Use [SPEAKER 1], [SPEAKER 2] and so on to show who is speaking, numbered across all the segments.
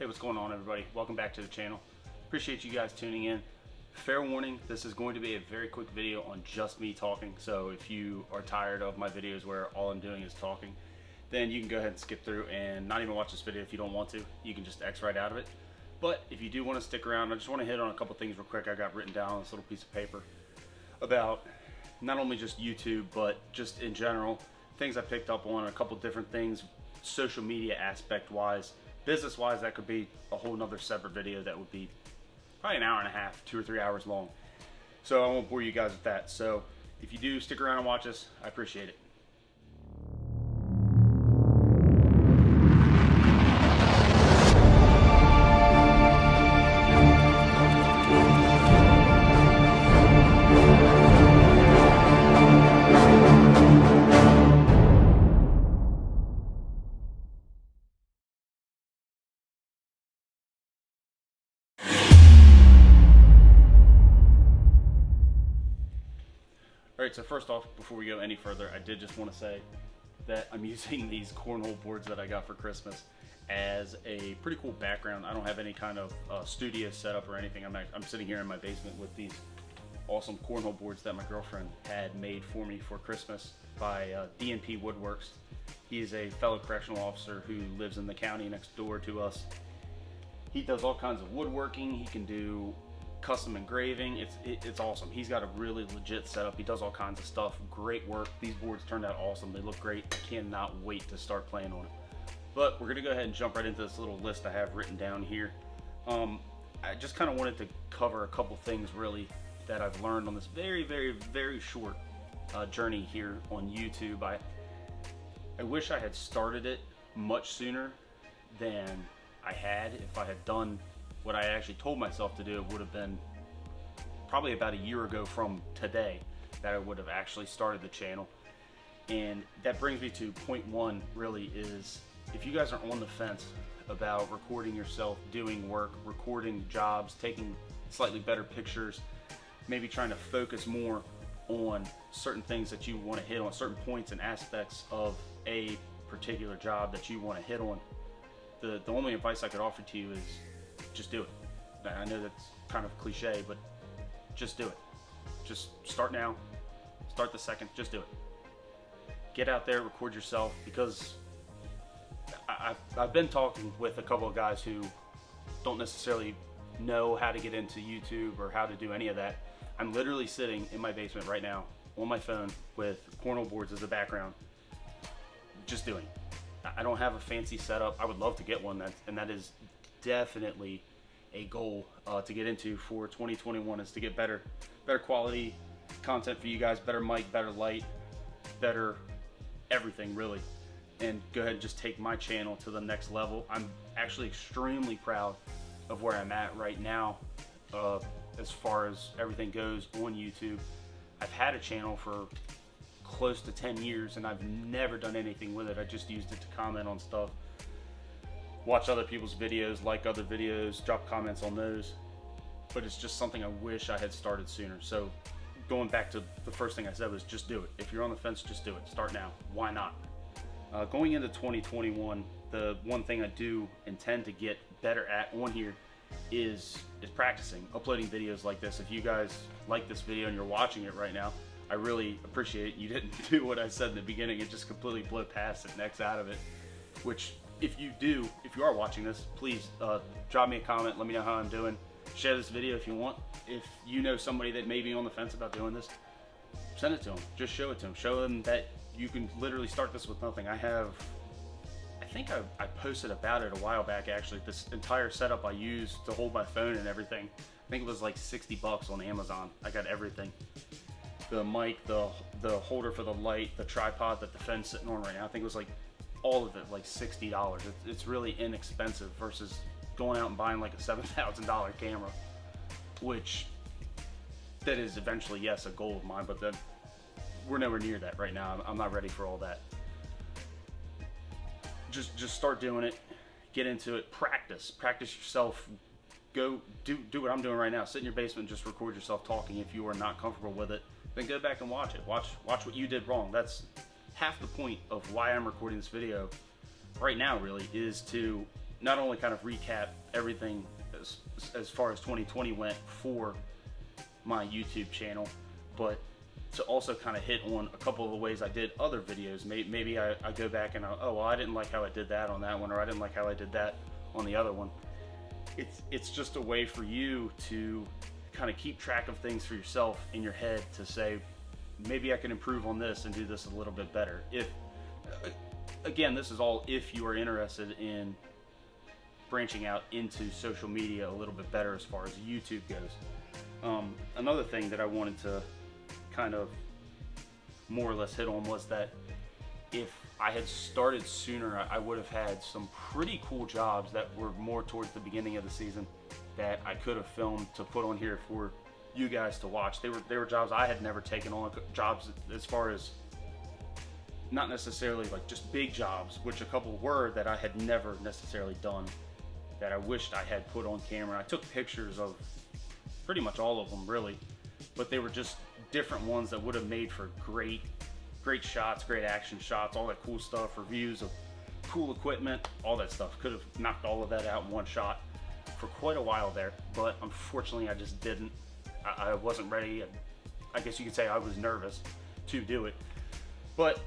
[SPEAKER 1] Hey, what's going on, everybody? Welcome back to the channel. Appreciate you guys tuning in. Fair warning, this is going to be a very quick video on just me talking, so if you are tired of my videos where all I'm doing is talking, then you can go ahead and skip through and not even watch this video if you don't want to. You can just X right out of it. But if you do want to stick around, I just want to hit on a couple things real quick I got written down on this little piece of paper about not only just YouTube, but just in general, things I picked up on, a couple different things, social media aspect wise. Business wise, that could be a whole nother separate video that would be probably an hour and a half, 2 or 3 hours long. So I won't bore you guys with that. So if you do stick around and watch this, I appreciate it. Alright, so first off, before we go any further, I did just want to say that I'm using these cornhole boards that I got for Christmas as a pretty cool background. I don't have any kind of studio setup or anything. I'm sitting here in my basement with these awesome cornhole boards that my girlfriend had made for me for Christmas by D&P Woodworks. He is a fellow correctional officer who lives in the county next door to us. He does all kinds of woodworking. He can do custom engraving. It's awesome. He's got a really legit setup. He does all kinds of stuff. Great work. These boards turned out awesome. They look great. I cannot wait to start playing on it. But we're gonna go ahead and jump right into this little list I have written down here. I just kind of wanted to cover a couple things really that I've learned on this very short journey here on YouTube. I wish I had started it much sooner than I had. If I had done what I actually told myself to do, it would have been probably about a year ago from today that I would have actually started the channel. And that brings me to point one, really, is if you guys are on the fence about recording yourself doing work, recording jobs, taking slightly better pictures, maybe trying to focus more on certain things that you want to hit on, certain points and aspects of a particular job that you want to hit on, the only advice I could offer to you is just do it. I know that's kind of cliche, but just do it. Just start now, start the second, just do it. Get out there, record yourself, because I've been talking with a couple of guys who don't necessarily know how to get into YouTube or how to do any of that. I'm literally sitting in my basement right now on my phone with cornhole boards as a background, just doing. I don't have a fancy setup. I would love to get one, and that is definitely a goal to get into for 2021, is to get better quality content for you guys, better mic, better light, better everything really, and go ahead and just take my channel to the next level. I'm actually extremely proud of where I'm at right now as far as everything goes on YouTube. I've had a channel for close to 10 years and I've never done anything with it. I just used it to comment on stuff, watch other people's videos, like other videos, drop comments on those, but it's just something I wish I had started sooner. So going back to the first thing I said was just do it. If you're on the fence, just do it. Start now. Why not? Going into 2021, the one thing I do intend to get better at on here is practicing, uploading videos like this. If you guys like this video and you're watching it right now, I really appreciate it. You didn't do what I said in the beginning and just completely blow past it, next out of it, which if you are watching this, please drop me a comment, let me know how I'm doing. Share this video if you want. If you know somebody that may be on the fence about doing this, send it to them. Just show it to them. Show them that you can literally start this with nothing. I think I posted about it a while back actually. This entire setup I used to hold my phone and everything, I think it was like 60 bucks on Amazon. I got everything. The mic, the holder for the light, the tripod that the phone's sitting on right now, I think it was like all of it, like $60. It's really inexpensive versus going out and buying like a $7,000 camera, which that is eventually, yes, a goal of mine, but then we're nowhere near that right now. I'm not ready for all that. Just start doing it, get into it, practice yourself. Go do what I'm doing right now. Sit in your basement and just record yourself talking. If you are not comfortable with it, then go back and watch it. Watch what you did wrong. That's half the point of why I'm recording this video right now, really, is to not only kind of recap everything as far as 2020 went for my YouTube channel, but to also kind of hit on a couple of the ways I did other videos. Maybe I go back and oh, well, I didn't like how I did that on that one, or I didn't like how I did that on the other one. It's just a way for you to kind of keep track of things for yourself in your head, to say, maybe I can improve on this and do this a little bit better. If, again, this is all if you are interested in branching out into social media a little bit better as far as YouTube goes. Another thing that I wanted to kind of more or less hit on was that if I had started sooner, I would have had some pretty cool jobs that were more towards the beginning of the season that I could have filmed to put on here for you guys to watch. They were jobs I had never taken on, jobs as far as not necessarily like just big jobs, which a couple were, that I had never necessarily done, that I wished I had put on camera. I took pictures of pretty much all of them, really, but they were just different ones that would have made for great shots, great action shots, all that cool stuff, reviews of cool equipment, all that stuff. Could have knocked all of that out in one shot for quite a while there, but unfortunately I just didn't. I wasn't ready. I guess you could say I was nervous to do it. But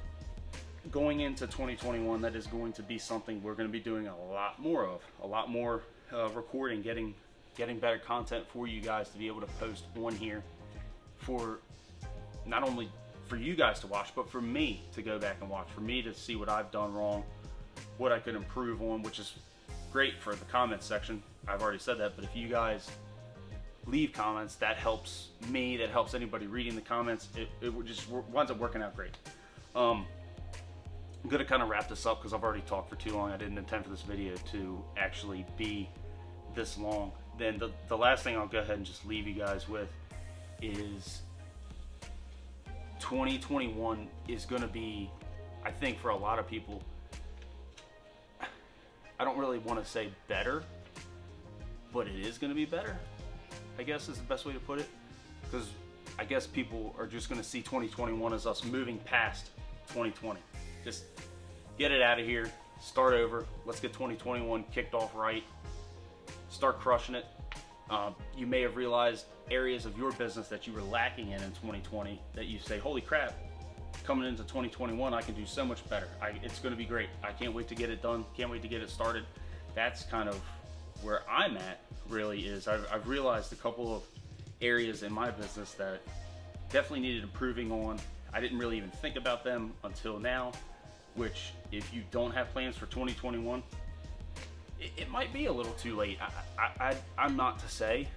[SPEAKER 1] going into 2021, that is going to be something we're going to be doing a lot more of. A lot more recording, getting better content for you guys to be able to post on here, for not only for you guys to watch, but for me to go back and watch, for me to see what I've done wrong, what I could improve on, which is great for the comments section. I've already said that, but if you guys leave comments, that helps me, that helps anybody reading the comments. It just winds up working out great. I'm gonna kind of wrap this up because I've already talked for too long. I didn't intend for this video to actually be this long. Then the last thing I'll go ahead and just leave you guys with is 2021 is gonna be, I think for a lot of people, I don't really want to say better, but it is gonna be better, I guess is the best way to put it, because I guess people are just going to see 2021 as us moving past 2020. Just get it out of here, start over, let's get 2021 kicked off right, start crushing it. You may have realized areas of your business that you were lacking in 2020 that you say, holy crap, coming into 2021 I can do so much better. It's going to be great. I can't wait to get it done, can't wait to get it started. That's kind of where I'm at, really, is I've realized a couple of areas in my business that definitely needed improving on. I didn't really even think about them until now, which if you don't have plans for 2021, it might be a little too late. I'm not to say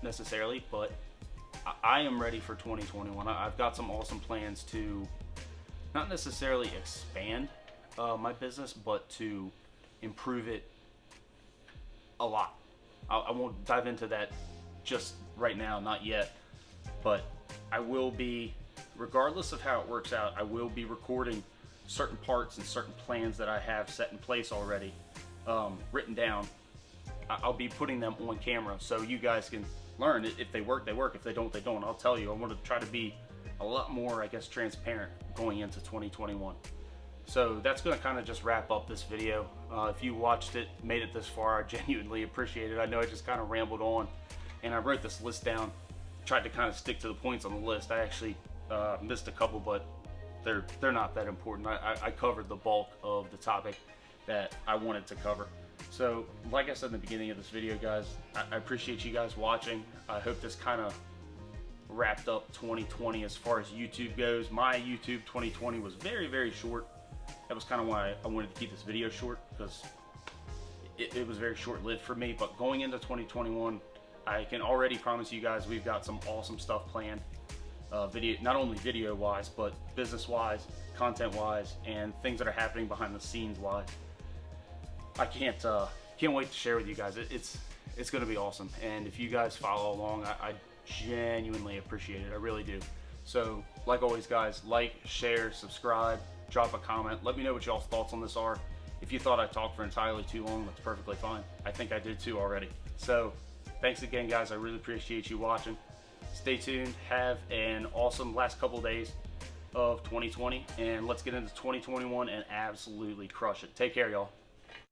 [SPEAKER 1] necessarily, but I am ready for 2021. I've got some awesome plans to not necessarily expand my business, but to improve it a lot. I won't dive into that just right now, not yet, but I will be, regardless of how it works out, I will be recording certain parts and certain plans that I have set in place already, written down. I'll be putting them on camera so you guys can learn. If they work, they work. If they don't, they don't. I'll tell you, I want to try to be a lot more, I guess, transparent going into 2021. So that's going to kind of just wrap up this video. If you watched it, made it this far, I genuinely appreciate it. I know I just kind of rambled on, and I wrote this list down, tried to kind of stick to the points on the list. I actually missed a couple, but they're not that important. I covered the bulk of the topic that I wanted to cover. So like I said in the beginning of this video, guys, I appreciate you guys watching. I hope this kind of wrapped up 2020 as far as YouTube goes. My YouTube 2020 was very, very short. That was kind of why I wanted to keep this video short, because it was very short-lived for me. But going into 2021, I can already promise you guys we've got some awesome stuff planned. Video, not only video-wise, but business-wise, content-wise, and things that are happening behind the scenes-wise. I can't wait to share with you guys. It's going to be awesome. And if you guys follow along, I genuinely appreciate it. I really do. So, like always, guys, like, share, subscribe, drop a comment. Let me know what y'all's thoughts on this are. If you thought I talked for entirely too long, that's perfectly fine. I think I did too already. So, thanks again, guys. I really appreciate you watching. Stay tuned. Have an awesome last couple days of 2020, and let's get into 2021 and absolutely crush it. Take care, y'all.